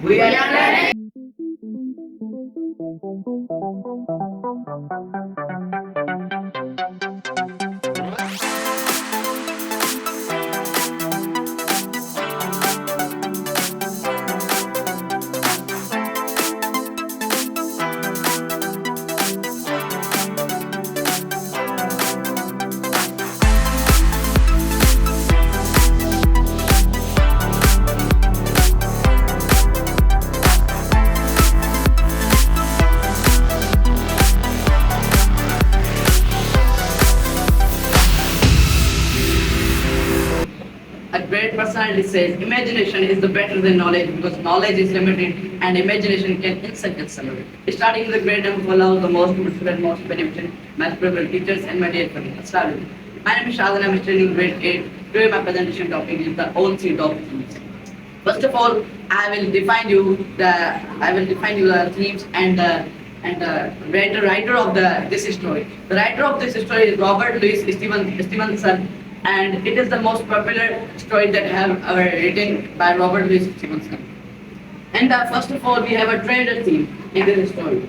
We are learning. A great personality says imagination is the better than knowledge because knowledge is limited and imagination can insult itself. Starting with the great and follow the most beautiful and most beneficent, most privileged teachers and my dear friends. Let's start with. My name is Shazan, I'm studying grade 8. Today my presentation topic is the old seed of themes. First of all, I will define you the themes and the writer of this story. The writer of this story is Robert Louis Stevenson, and it is the most popular story that have ever written by Robert Louis Stevenson. And first of all, we have a treasure theme in this story.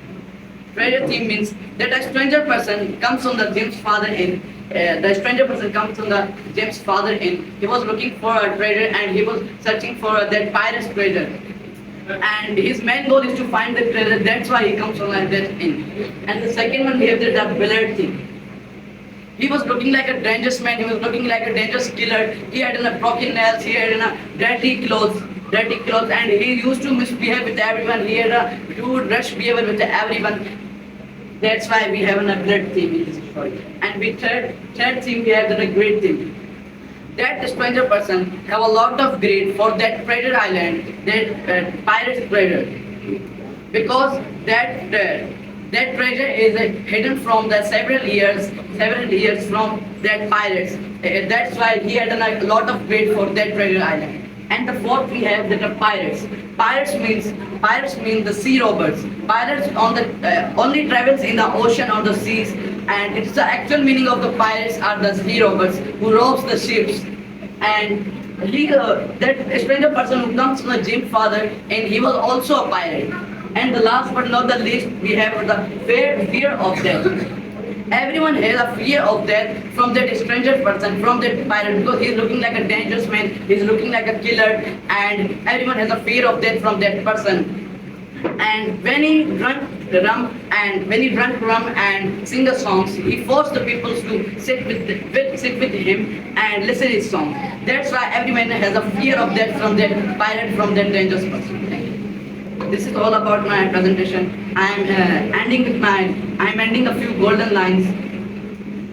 Treasure theme means that a stranger person comes on the James' father in. The stranger person comes on the James' father in. He was looking for a treasure and he was searching for that pirate's treasure. And his main goal is to find the treasure. That's why he comes on that inn. And the second one we have the Billard theme. He was looking like a dangerous man. He was looking like a dangerous killer. He had a broken nails. He had dirty clothes, and he used to misbehave with everyone. He had a rude, rush behavior with everyone. That's why we have a blood theme in this story. And we third theme we have the great theme. That stranger person have a lot of greed for that treasure island, that pirate's treasure, because that treasure is hidden from the several years from that pirates. That's why he had a lot of greed for that treasure island. And the fourth we have that are pirates. Pirates means the sea robbers. Pirates only travels in the ocean or the seas, and it's the actual meaning of the pirates are the sea robbers who robs the ships. And that stranger person who comes from the Jim father, and he was also a pirate. And the last but not the least, we have the fear of death. Everyone has a fear of death from that stranger person, from that pirate, because he's looking like a dangerous man, he's looking like a killer, and everyone has a fear of death from that person. And when he drank rum and sing the songs, he forced the people to sit with him and listen his song. That's why everyone has a fear of death from that pirate, from that dangerous person. Thank you. This is all about my presentation. I'm ending a few golden lines.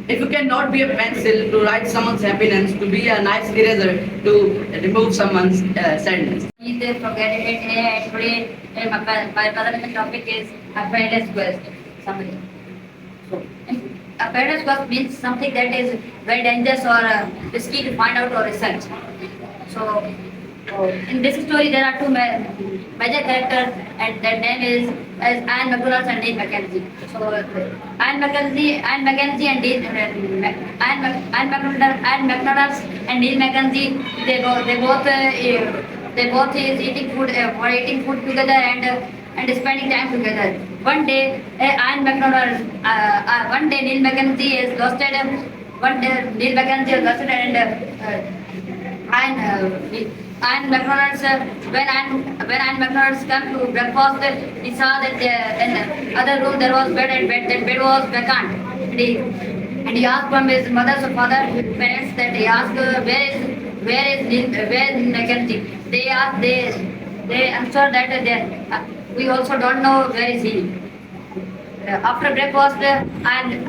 If you cannot be a pencil to write someone's happiness, to be a nice eraser to remove someone's sadness. Please forget it. And today my presentation topic is a paradise quest. Somebody. So, a paradise quest means something that is very dangerous or risky to find out or research. So, in this story, there are two major characters, and their name is as Anne McDonald and Dean Mackenzie. So, Anne McDonald and Dean Anne McDonald and Dean Mackenzie, they both is eating food together and spending time together. One day, one day Neil Mackenzie is lost. One day Neil Mackenzie is lost and McDonald's, when Anne McDonald's come to breakfast, he saw that in the other room there was bed, and that bed was vacant. And he asked from his mother's or father's parents that he asked where is Mackenzie. They answered that we also don't know where is he. After breakfast, and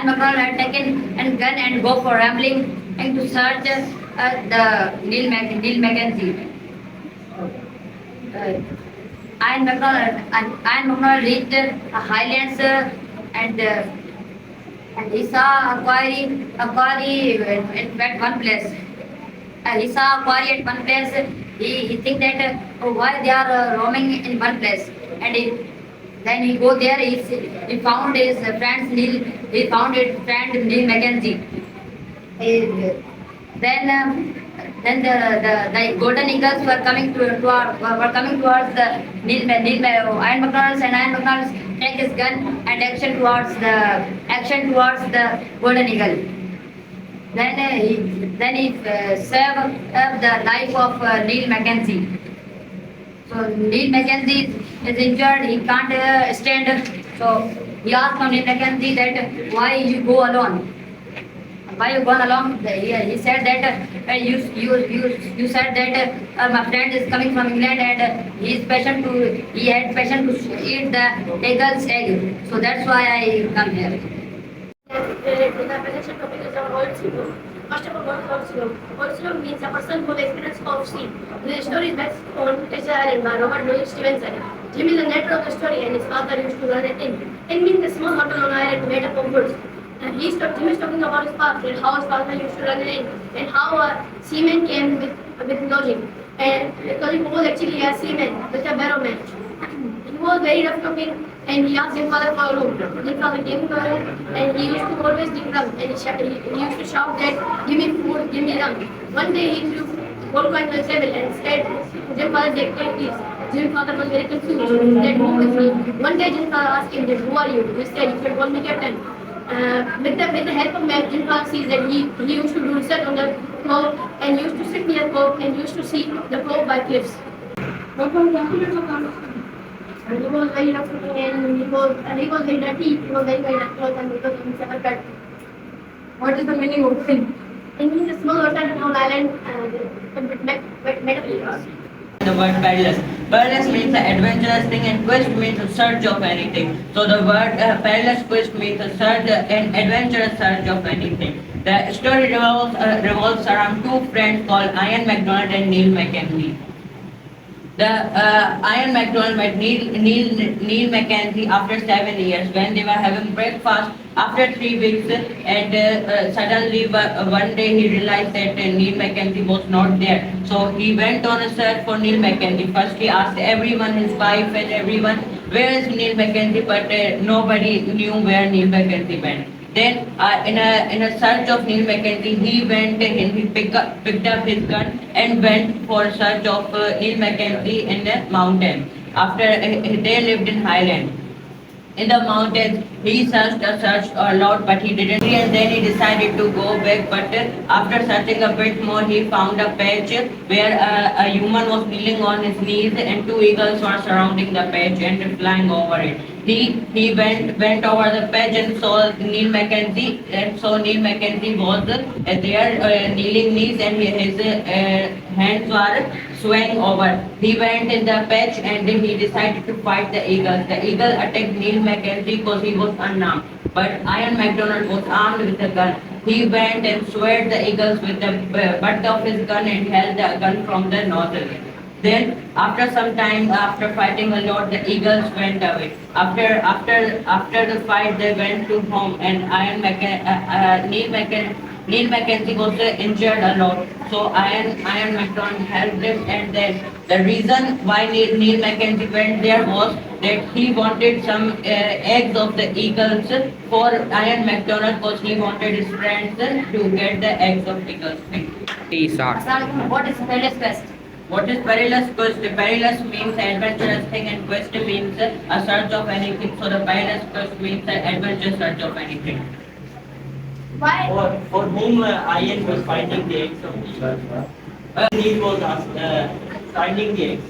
McDonald had taken a gun and go for rambling and to search the Neil Mackenzie. Anne McDonald reached Highlands and he saw a quarry at one place. He saw a quarry at one place. He think that why they are roaming in one place, and then he go there. He found his friend Neil. He found his friend Neil Mackenzie. Then Then the golden eagles were coming towards the Iron McDonald's, and Iron McDonald's take his gun and action towards the golden eagle. Then he saved up the life of Neil Mackenzie. So Neil Mackenzie is injured, he can't stand. So he asked from Neil Mackenzie that why you go alone? Why you gone along? He said that you said that my friend is coming from England and he had passion to eat the eagle's egg. So that's why I come here. The presentation topic is our old syndrome. First of all, what is old syndrome? Old syndrome means a person who experience of sea. The story is based on Treasure Island by Robert Louis Stevenson. Jim is the narrator of the story and his father used to run an inn. Inn means a small hotel on island made up of woods. Jim is talking about his past and how his father used to run an inn and how a seaman came with lodging. And because he was actually a seaman with a barrowman. He was very rough talking and he asked his father for a room. His father gave him a room and he used to always drink rum and he used to shout that give me food, give me rum. One day he threw gold coin on the table and said, Jim's father take please. Jim's father was very confused that who is he? One day Jim's father asked him that who are you? He said you can call me captain. With the help of map, Jim's father sees that he used to do research on the cove and used to sit near the cove and used to see the cove by cliffs. And he was very rough looking and he was very dirty. He was very dirty and because of his haircut. What is the meaning of sin? It means a small hotel on island with metaphors. The word perilous. Perilous means an adventurous thing and quest means a search of anything. So the word perilous quest means a search, an adventurous search of anything. The story revolves around two friends called Ian MacDonald and Neil Mackenzie. The Ian MacDonald met Neil Mackenzie after 7 years when they were having breakfast after 3 weeks and suddenly one day he realized that Neil Mackenzie was not there. So he went on a search for Neil Mackenzie. First he asked everyone, his wife and everyone, where is Neil Mackenzie, but nobody knew where Neil Mackenzie went. Then in a search of Neil Mackenzie, he went and he picked up his gun and went for a search of Neil Mackenzie in the mountain. After they lived in Highland. In the mountains, he searched a lot, but he didn't. And then he decided to go back. But after searching a bit more, he found a patch where a human was kneeling on his knees, and two eagles were surrounding the patch and flying over it. He went over the patch and saw Neil Mackenzie, and saw Neil Mackenzie was there kneeling knees, and his hands were swaying over. He went in the patch and then he decided to fight the eagles. The eagle attacked Neil Mackenzie because he was unarmed. But Ian MacDonald was armed with a gun. He went and sweared the eagles with the butt of his gun and held the gun from the nozzle. Then, after some time, after fighting a lot, the eagles went away. After the fight, they went to home, and Neil Mackenzie was injured a lot. So Ian MacDonald helped him, and then the reason why Neil Mackenzie went there was that he wanted some eggs of the eagles for Ian MacDonald because he wanted his friends to get the eggs of eagles. Assalamualaikum. What is perilous quest? What is perilous quest? Perilous means adventurous thing and quest means a search of anything. So the perilous quest means an adventurous search of anything. Why? For whom Ian was finding the eggs of the Neil was finding the eggs.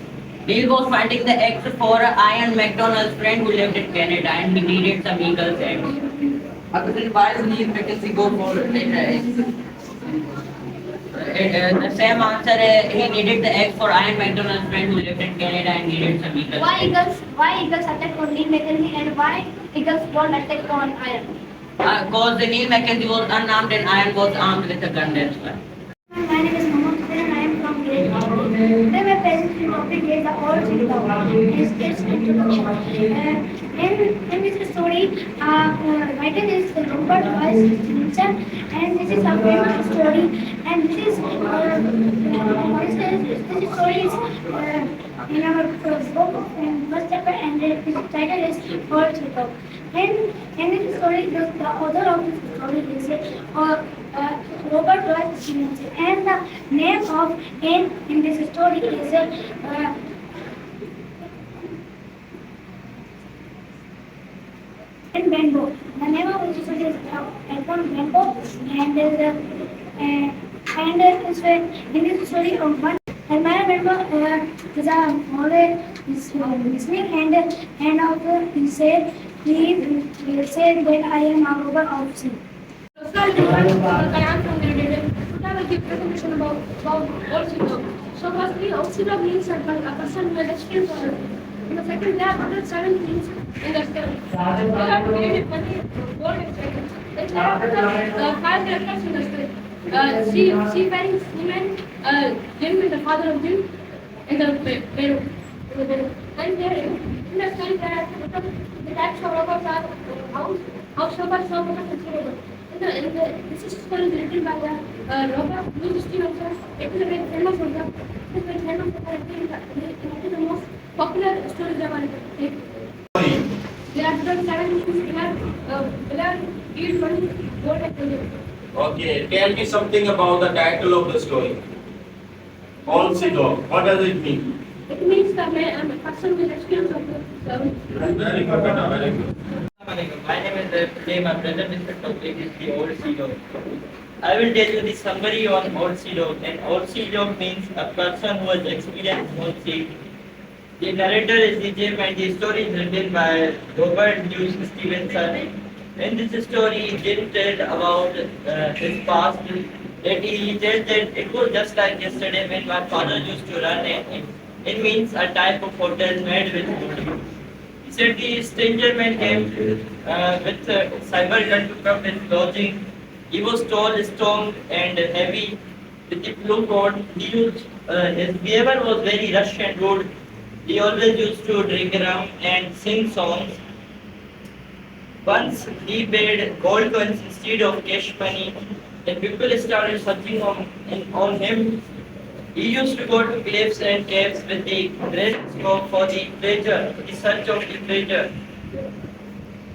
Neil was finding the eggs for Ian MacDonald's friend who lived in Canada and he needed some eagle's eggs. Then why does Neil Mackenzie go for eggs? The same answer, he needed the eggs for Ian MacDonald's friend who lived in Canada and needed some eagles. Why eagles attack on Neil Mackenzie and why eagles won't attack on Iron? Because Neil Mackenzie was unarmed and Ian was armed with a gun, that's why. My name is Mohammed and I am from grade 1. Today my presentation topic is the old syndrome. Its introduction. In this story, writer is Robert Louis Stevenson, and this is a famous story. And this story is in our book and first chapter, and the title is Old Syndrome. And in this story, the author of this story is Robert Louis Stevenson. And the name of in this story is and Benbow. The name of this story is Elton Benbow, and is in this story of one. And my member is always listening and also he said that I am a robber of sin. So I am from the religion. I will give presentation about Old. So firstly, Old means a person who has experience of it. In the second, there are other 7 things in the story. You have to read it gold and silver. Then there are other 5 characters in the story. Seafaring seaman, Jim is the father of Jim, and the Pharaoh. Then there in the story there are the types of robbers are house robbers, shop robbers, and sea robbers. This is story is written by the Robert Louis Stevenson. It is a very famous author. It is very famous author. It is the most popular story ever written. There are 7 things. There are each one gold and silver. Okay, tell me something about the title of the story. All see dog. What does it mean? It means that I'm a person with experience of the Very good, Beta, very good. Assalamualaikum. My name is today my present topic is the Old Sea Dog. I will tell you the summary on Old Sea Dog. And Old Sea Dog means a person who has experienced on sea. The narrator is the Jim and the story is written by Robert Louis Stevenson. In this story, Jim tells about his past. That he tells that it was just like yesterday when my father used to run and it means a type of hotel made with wood. He said the stranger man came with cyber gun to come with lodging. He was tall, strong, and heavy with the blue coat. His behavior was very rush and rude. He always used to drink around and sing songs. Once he paid gold coins instead of cash money, then people started searching on him. He used to go to cliffs and caves with the great scope for the treasure, the search of the treasure.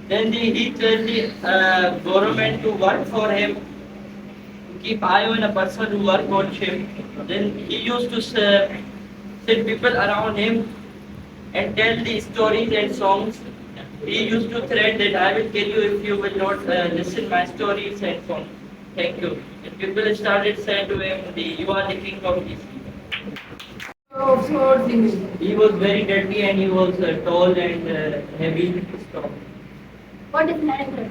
Then he told the government to work for him, to keep eye on a person who work on him. Then he used to sit people around him and tell the stories and songs. He used to threat that I will kill you if you will not listen my stories and songs. Thank you. And people started saying to him, you are the king of this. He was very dirty and he was tall and heavy, strong. What is narrator?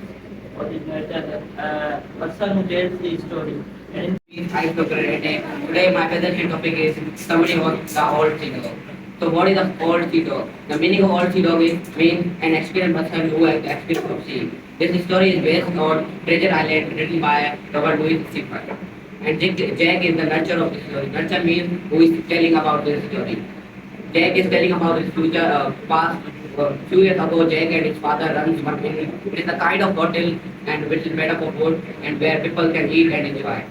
What is that? Person who tells the story. And Hi, today my presentation topic is summary of the Old Sea Dog. So what is the Old Sea Dog? The meaning of Old Sea Dog is mean an experienced person who has experience of sea. This story is based on Treasure Island written by Robert Louis Stevenson. And Jack is the nurture of the story. Nurture means who is telling about this story. Jack is telling about his future past. Few years ago, Jack and his father runs one inn. It is a kind of hotel and which is made up of wood and where people can eat and enjoy.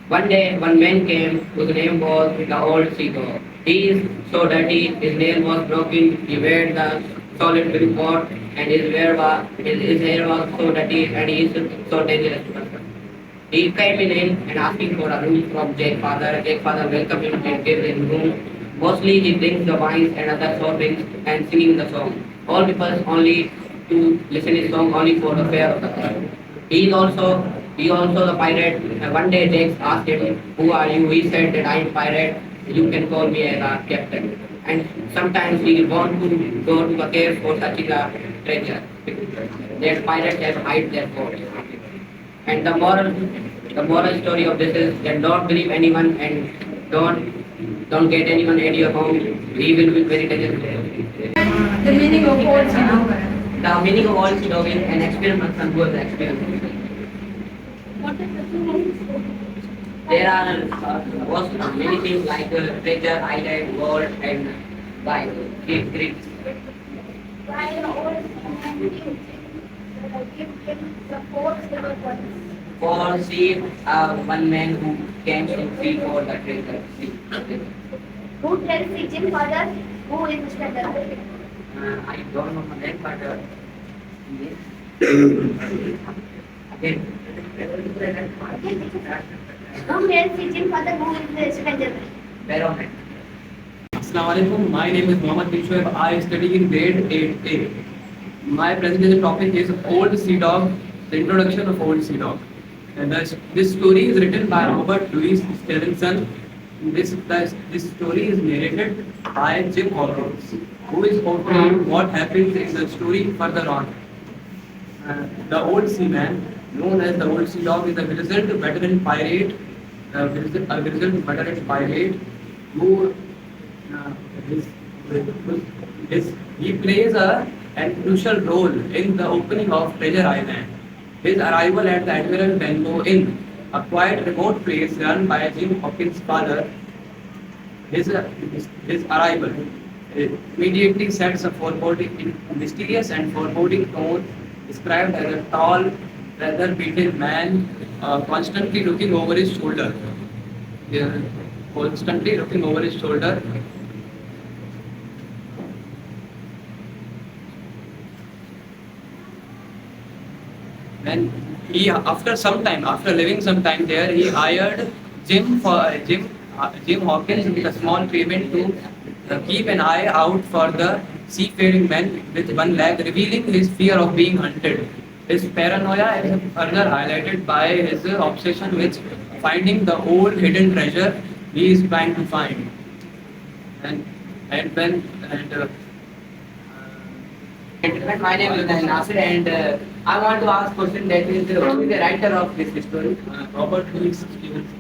One day, one man came whose name was the Old Sea Dog. He is so dirty, his nail was broken, he wear the solid blue coat and his hair was so dirty and he is so dangerous person. He came in and asking for a room from Jake's father. Jake's father welcomed him and gave him room. Mostly he drinks the wines and other soft drinks and singing the song. All people only to listen his song only for the fare of the crowd. He is also the pirate. One day Jake asked him, "Who are you?" He said that I am pirate. You can call me as a captain. And sometimes he want to go to the cave for searching the treasure. That pirates have hide their boats. And the moral story of this is that don't believe anyone and don't get anyone at your home. He will be very dangerous. The meaning of Old Sea Dog. The meaning of Old Sea Dog is an experiment person who has experience. What is the meaning? There are many things like treasure, island, gold, and like Greek. Why the Old Sea Dog give him the 4 silver coins? For sea, one man who came to sea for the treasure. Who tells the Jim father who is Mr. Dog? I don't know the name, but yes. Again. Now here is Jim father who is the stranger. Assalamualaikum. My name is Mohammad bin Shoaib. I study in grade 8A. My presentation topic is Old Sea Dog, the introduction of Old Sea Dog. And this story is written by Robert Louis Stevenson. This story is narrated by Jim Hawkins, who is portraying what happens in the story further on. The old seaman, known as the Old Sea Dog, is a grizzled veteran pirate, who uh, his, he plays an crucial role in the opening of Treasure Island. His arrival at the Admiral Benbow Inn, a quiet remote place run by Jim Hawkins' father, his arrival immediately sets a mysterious and foreboding tone, described as a tall, weather-beaten man, constantly looking over his shoulder. Yeah, constantly looking over his shoulder. Then after living some time there, he hired Jim Hawkins with a small payment to keep an eye out for the seafaring men with one leg, revealing his fear of being hunted. His paranoia is further highlighted by his obsession with finding the old hidden treasure he is trying to find. And and when and Gentlemen, my name is Nasir, and I want to ask question that is who is the writer of this story? Robert Louis Stevenson.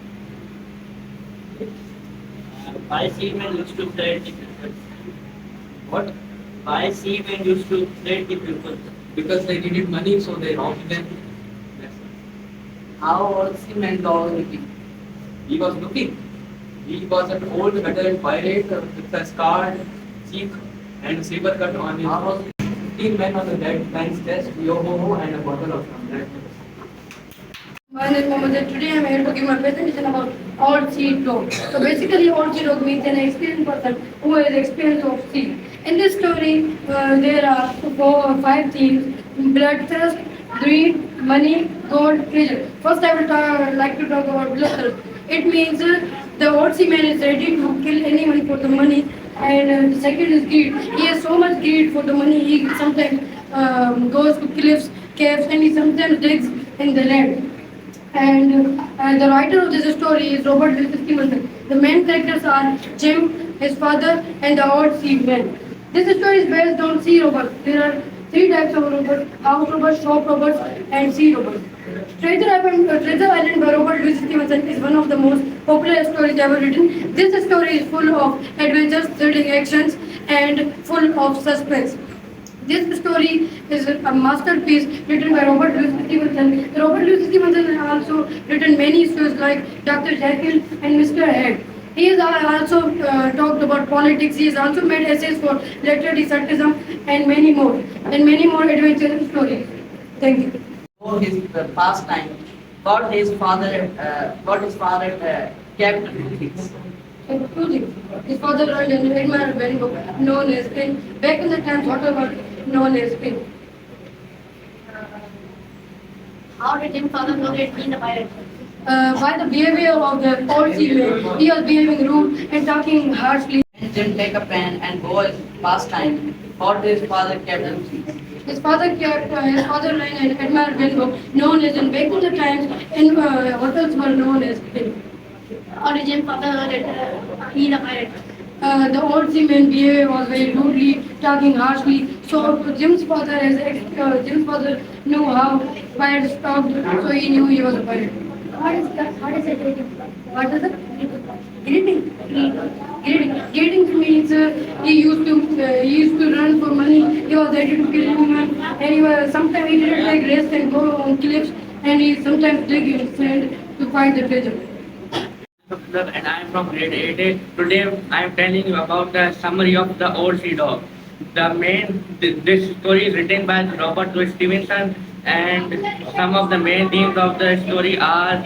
Why seamen used to trade the people? What? Why seamen used to trade the people? Because they needed money, so they robbed them. That's it. How old seaman dog looking? He was looking. He was an old veteran pirate with a scarred cheek and saber cut on his. How was 15 men on the dead man's chest, yo-ho-ho, and a bottle of rum. My name is Mohammed. Today I am here to give my presentation about old sea dog. So basically, old sea dog means an experienced person who has experience of sea. In this story, there are 5 themes: bloodthirst, greed, money, gold, treasure. First, I will like to talk about bloodthirst. It means the old seaman is ready to kill anyone for the money. And the second is greed. He has so much greed for the money. He sometimes goes to cliffs, caves, and he sometimes digs in the land. And the writer of this story is Robert Louis Stevenson. The main characters are Jim, his father, and the old seaman. This story is based on sea robbers. There are 3 types of robbers: house robbers, shop robbers, and sea robbers. Treasure Island by Robert Louis Stevenson is one of the most popular stories ever written. This story is full of adventures, thrilling actions, and full of suspense. This story is a masterpiece written by Robert Louis Stevenson. Robert Louis Stevenson has also written many stories like Dr. Jekyll and Mr. Hyde. He has also talked about politics. He has also made essays for literary criticism and many more adventure stories. Thank you. for his pastime? What his father kept two things. Two things. His father learned an admired Benbow known as Pin. Back in the times, water was known as Pin. How did Jim's father know that he's a pirate? By the behavior of the old seaman, he was behaving rude and talking harshly. And Jim take a pen and go his pastime. What his father kept two things. His father learned an admired Benbow known as in back in the times, in hotels were known as Pin. How did Jim's father know that he's a pirate? The old seaman behavior was very rudely, talking harshly. So Jim's father knew how pirates talked, so he knew he was a pirate. What is it? What is it? Greeting means he used to run for money. He was ready to kill human, and sometimes he didn't take rest and go on cliffs, and he sometimes dig in sand to find the treasure. And I am from grade 8. Today I am telling you about the summary of the Old Sea Dog. This story is written by Robert Louis Stevenson, and some of the main themes of the story are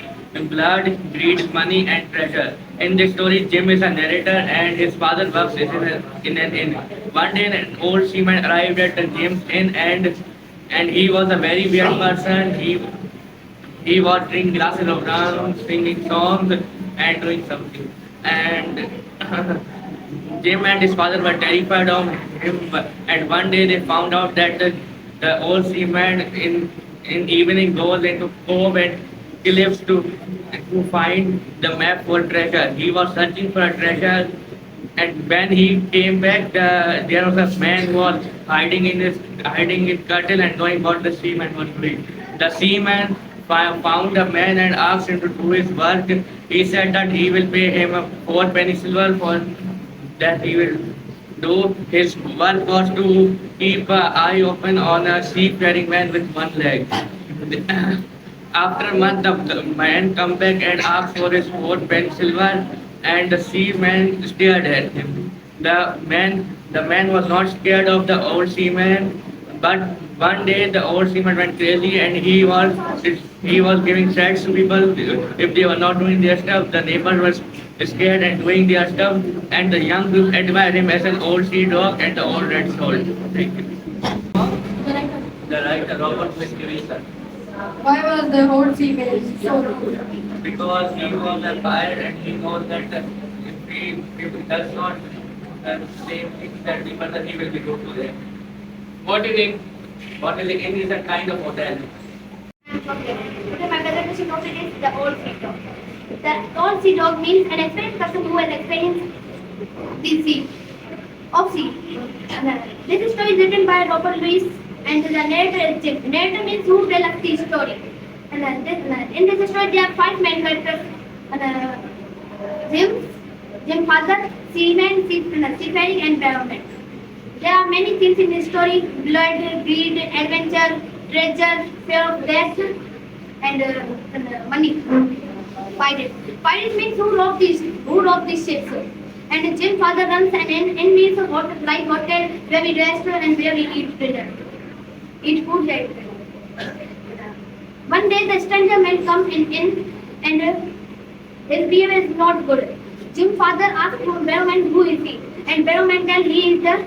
blood, greed, money, and treasure. In this story, Jim is a narrator, and his father works in an inn. One day, an old seaman arrived at Jim's inn, and he was a very weird person. he was drinking glasses of rum, singing songs, and doing something. And Jim and his father were terrified of him. And one day they found out that the old seaman in evening goes into cove and cliffs to find the map for treasure. He was searching for a treasure, and when he came back, there was a man who was hiding in curtain and knowing what the seaman was doing. The seaman found the man and asked him to do his work. He said that he will pay him a 4 penny silver for that he will do. His work was to keep an eye open on a seafaring man with one leg. After a month, the man come back and asked for his 4 penny silver, and the seaman stared at him. The man was not scared of the old seaman, but one day the old seaman went crazy and he was giving threats to people if they were not doing their stuff. The neighbor was scared and doing their stuff, and the young people admire him as an old sea dog and the old red soul. Thank you. The writer Robert Louis. Why was the whole seaman so rude? Because he was a pirate and he knows that if he does not same things that people, then he will be good to them. What do you think? What do you think? It is a kind of hotel. Okay, my presentation topic is the old sea dog. The old sea dog means an experienced person who has experienced the sea, of sea. This story is written by Robert Louis, and the narrator is Jim. Narrator means who tell us the story. In this story there are 5 main characters. Jim father, seaman, seafaring, and barrowman. There are many things in this story: blood, greed, adventure, treasure, fear of death, and money. Pirates. Pirates means who rob these ships. And Jim father runs an inn means a like hotel where we rest and where we eat dinner. Eat food there. One day the stranger man comes in and his behavior is not good. Jim father asks to Barrowman who is he, and Barrowman tell he is the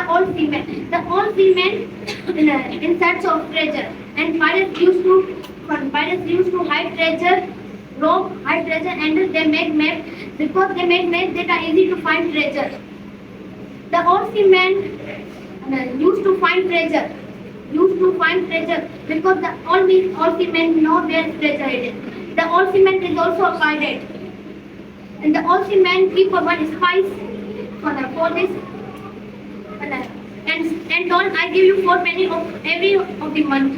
old seaman. The old seaman in search of treasure, and pirates used to hide treasure, and they make maps because they make maps that are easy to find treasure. The old seaman used to find treasure because the old seaman know where treasure is. The old seaman is also a pirate, and the old seaman keep one spice for this. And don't I give you 4 penny of every of the month.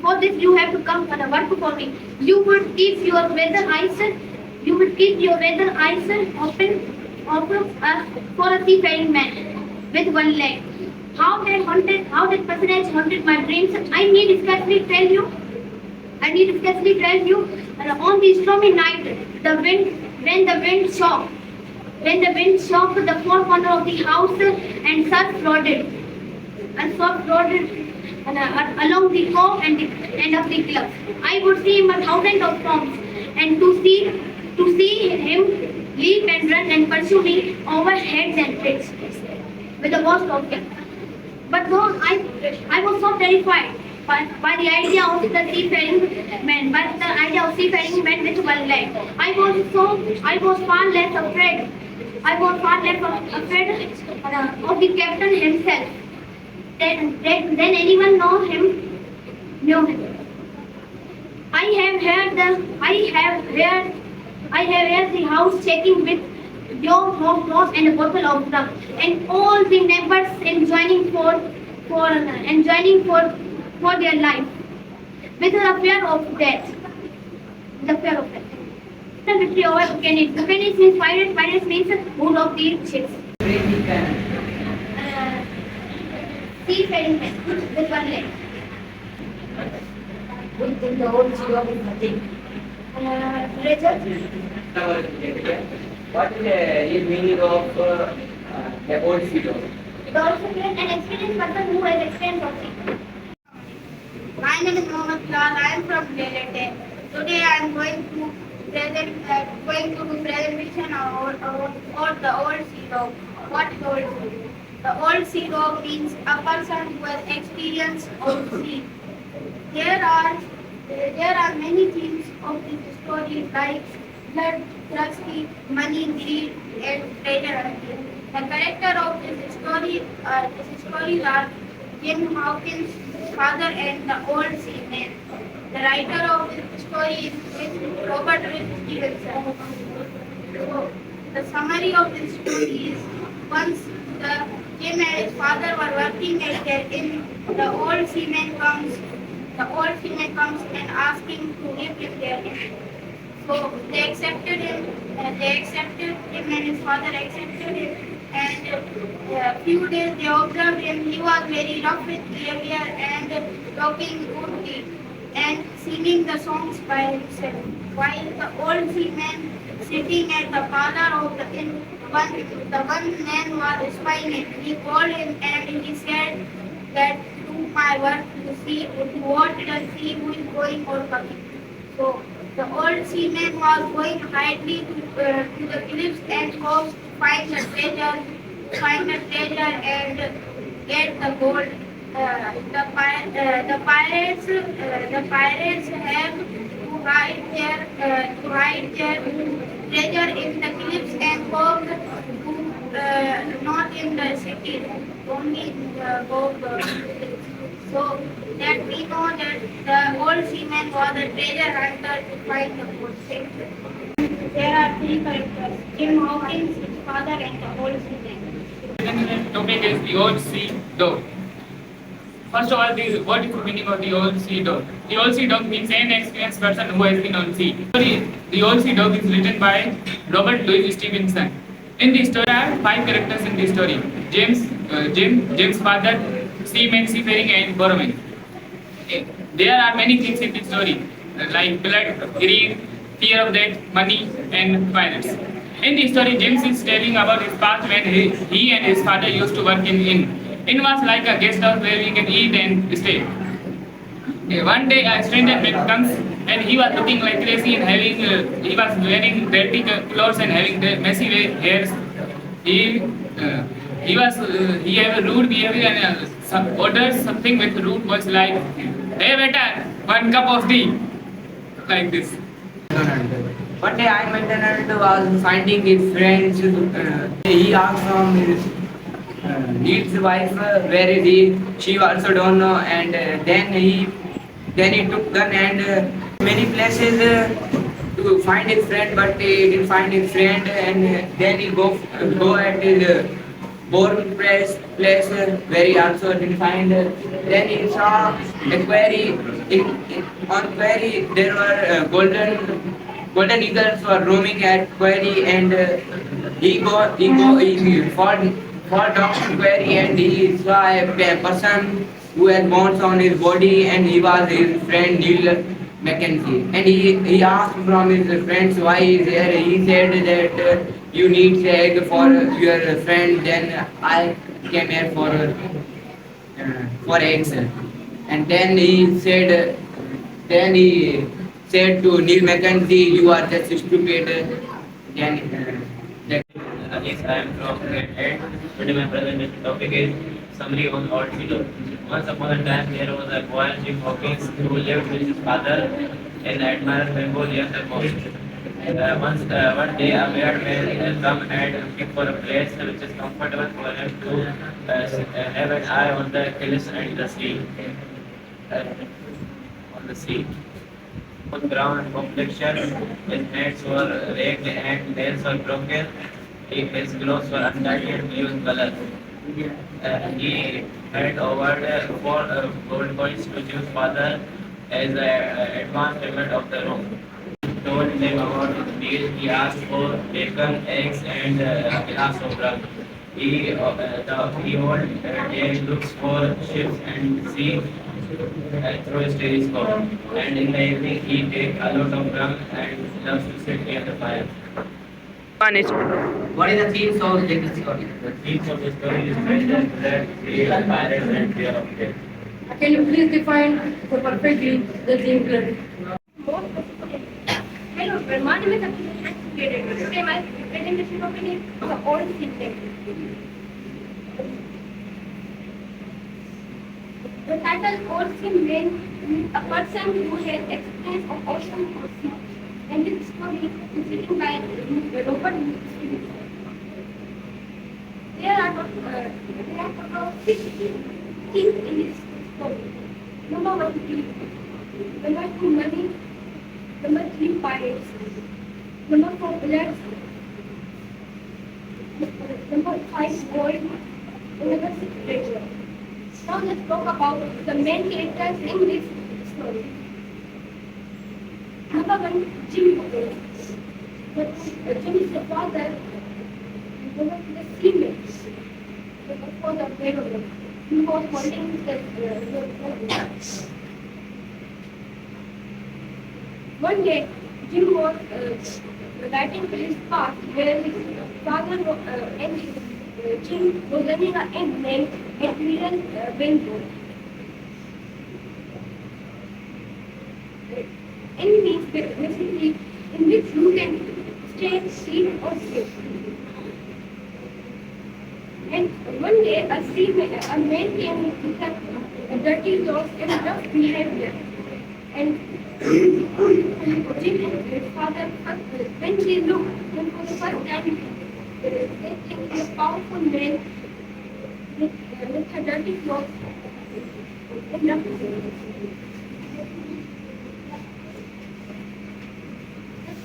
For this you have to come for the work for me. You would keep your weather eyes open for a seafaring man with one leg. How that personage haunted my dreams, I need scarcely tell you. On the stormy night, when the wind shocked the four corners of the house and surf flooded along the cove and the end of the cliff. I would see him 1,000 of storms, and to see him leap and run and pursue me over heads and heads with the worst of them. But though I was so terrified by the idea of the seafaring man, with one leg. I was far less afraid. Of the captain himself than anyone knew him. I have heard the house shaking with your hot and a bottle of rum, and all the neighbors enjoining for their life, with the fear of death. The victory over Buccaneers. Buccaneers means pirates. Pirates means who rob the ships. Seafaring men with one leg. In the old sea dog is nothing. Treasure. What is the real meaning of the old sea dog? The also means an experienced person who has experience of sea. My name is Mohammed Lal. I am from Lelete. Today I am going to do presentation on the old sea dog. What is old sea? The old sea dog means a person who has experience of sea. There are there are many themes of this story like bloodthirsty, money, greed, and treasure hunting. The character of this stories are Jim Hawkins' father and the old seaman. The writer of this story is Robert Louis Stevenson. So, the summary of this story is once the Jim and his father were working at their inn, the old seaman comes and asks him to live in their inn. So they accepted him and his father accepted him. And few days they observed him. He was very rough with behavior and talking rudely and singing the songs by himself. While the old seaman sitting at the parlor of the inn, the one man was spying him. He called him and he said that do my work to see what the sea who is going or coming. So the old seaman was going hurriedly to the cliffs and coves to find the treasure and get the gold. The pirates have to hide their treasure in the cliffs and coves, not in the cities, only in the coves. So that we know that the old seaman was a treasure hunter to find the gold. There are three characters: Jim Hawkins, his father, and the old seaman. The topic is the old sea dog. First of all, what is the meaning of the old sea dog? The old sea dog means an experienced person who has been on sea. The old sea dog is written by Robert Louis Stevenson. In the story, there are five characters in the story: Jim's father, seaman, seafaring, and borrowing. There are many things in this story, like blood, greed, fear of death, money, and violence. In the story, James is telling about his past when he and his father used to work in inn. Inn was like a guest house where we can eat and stay. One day, a stranger man comes and he was looking like crazy and he was wearing dirty clothes and having messy hairs. He had a rude behavior and ordered something with rude words like, "Hey waiter, one cup of tea," like this. One day I McDonald was finding his friends. He asked from his wife where is he. She also don't know, and then he took gun and many places to find his friend, but he didn't find his friend, and then he go at his born place where he also didn't find. Then he saw a quarry. On quarry there were golden eagles were roaming at quarry, and he fall down to quarry, and he saw a person who had bones on his body, and he was his friend Neil Mackenzie. And he asked from his friends why he is here. He said that you need egg for your friend. Then I came here for eggs. And then he said to Neil Mackenzie, you are just stupid. Yes, I am from grade 8. Today my presentation topic is summary on old Silo. Once upon a time there was a boy Jim Hawkins who lived with his father in Admiral Bengal near the coast. One day a weird man come and looking for a place which is comfortable for him to have an eye on the cliffs and the sea. On the sea. On ground complexion, his hands were raked and nails were broken. His clothes were untidy and blue in color. He handed over 4 gold coins to Jim's father as an advance payment of the room. He told him about his deal. He asked for bacon, eggs, and a glass of rum. He old day looks for ships and sea through his telescope. And in the evening, he takes a lot of rum and loves to sit near the fire. What is the themes of this story? The themes of the story is treasure, blood, greed, pirates, and fear of death. Can you please define perfectly the theme blood? Hello, my name is Abhishek. Today my presentation topic is the old sea. The title Ocean means a person who has experience of ocean or sea. And this story is written by Robert Louis. There are about 60 things in this story. Number one, tea. Number two, money. Number three, pirates. Number four, bullets. Number five, gold. And number six, treasure. Now let's talk about the main characters in this story. Number one, Jim. Jim is the father. Number two, the seaman. Number four, the pharaoh. He was wanting the one day, Jim was riding to his park where his father and Jim was running an egg named Admiral Benbow. Egg means basically in which you can stay, sleep or sleep. And one day a man came with a dirty clothes and rough behavior. And Jim and his father, when they looked him for the first time, they think he's a powerful man with a dirty clothes and rough behavior.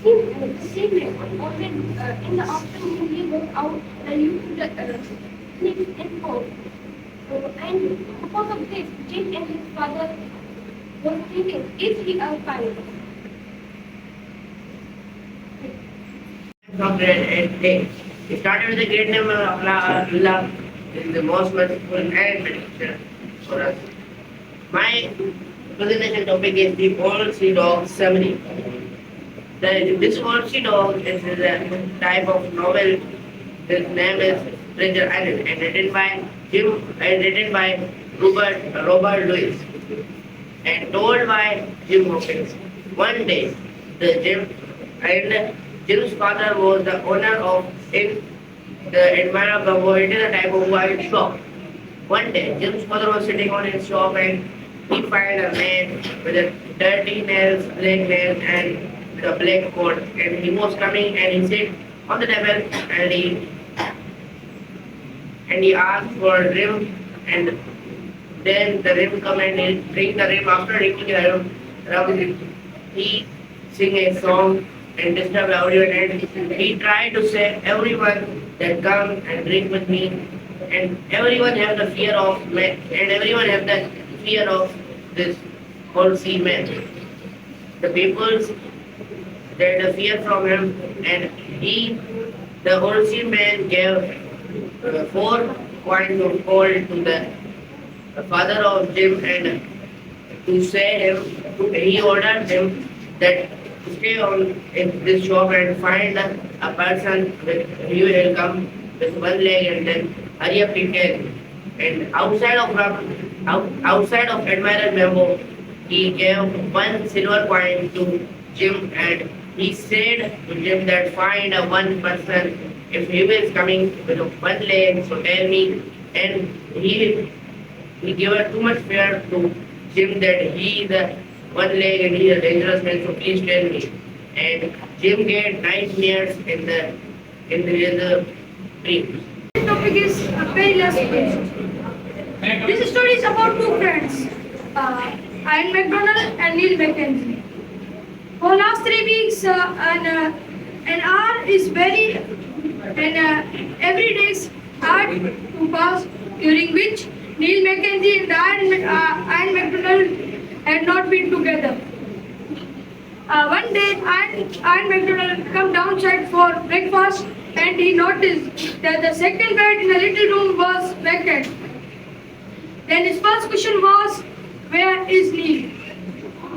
The same man, always in the afternoon, he goes out and used to sleep and fall. And because of this, Jim and his father was thinking, is he a pilot? From grade 8. We started with the grade name of Allah is the most merciful and beneficial for us. My presentation topic is the old sea dog summary. This old sea dog is a type of novel. His name is Treasure Island and written by Robert Louis and told by Jim Hawkins. One day, Jim's father was the owner of the Admiral Benbow. It is a type of wine shop. One day, Jim's father was sitting on his shop and he found a man with a dirty nails, black nails, and with a black coat. And he was coming and he sat on the table and he asked for a rim, and then the rim come and he drink the rim. After drinking the rim, he sing a song and disturb everyone, and he tried to say everyone that come and drink with me, and everyone have the fear of man, and everyone have the fear of this whole sea man. The peoples they had a fear from him, and the whole sea man gave 4 coins of gold to the father of Jim, and to say him, he ordered him that stay in this shop and find a person he will come with one leg and then hurry up he can. And outside of Admiral Benbow, he gave 1 silver coin to Jim, and he said to Jim that find a one person if he is coming with one leg, so tell me. And he gave too much fear to Jim that he is a one leg and he is a dangerous man, so please tell me. And Jim get nightmares in the dreams. The topic is perilous place. This story is about 2 friends, Ian McDonald and Neil Mackenzie. For last 3 weeks, an hour is very and every day is hard to pass, during which Neil Mackenzie and Ian McDonald had not been together. One day, Ian McDonald come downside for breakfast, and he noticed that the second bed in the little room was vacant. Then his first question was, where is Neil?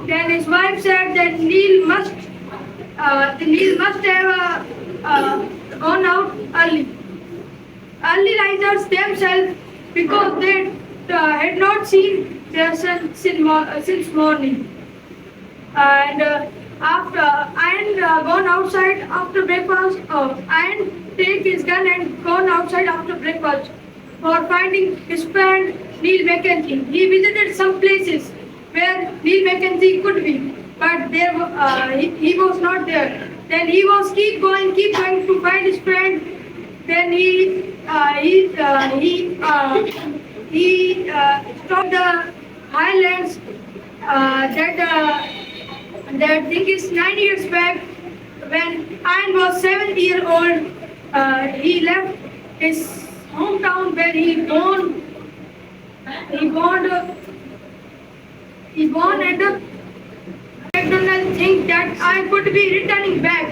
Then his wife said that Neil must have gone out early. Early risers themselves, because they had not seen their son since morning. And after Ian gone outside after breakfast, Ian take his gun and gone outside after breakfast. for finding his friend Neil Mackenzie. He visited some places where Neil Mackenzie could be, but he was not there. Then he was keep going to find his friend. Then he stopped the highlands that thing is 9 years back when Ian was 7 years old. He left his hometown where he born and McDonald think that I could be returning back,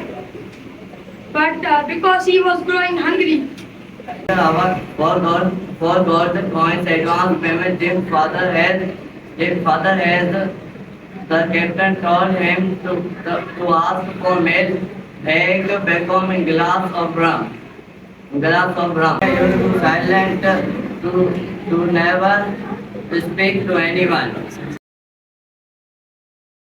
but because he was growing hungry. For God the coins advance payment Jim's father has the captain told him to ask for milk, egg, bacon and glass of rum. Glass of rum. You to silent to never speak to anyone.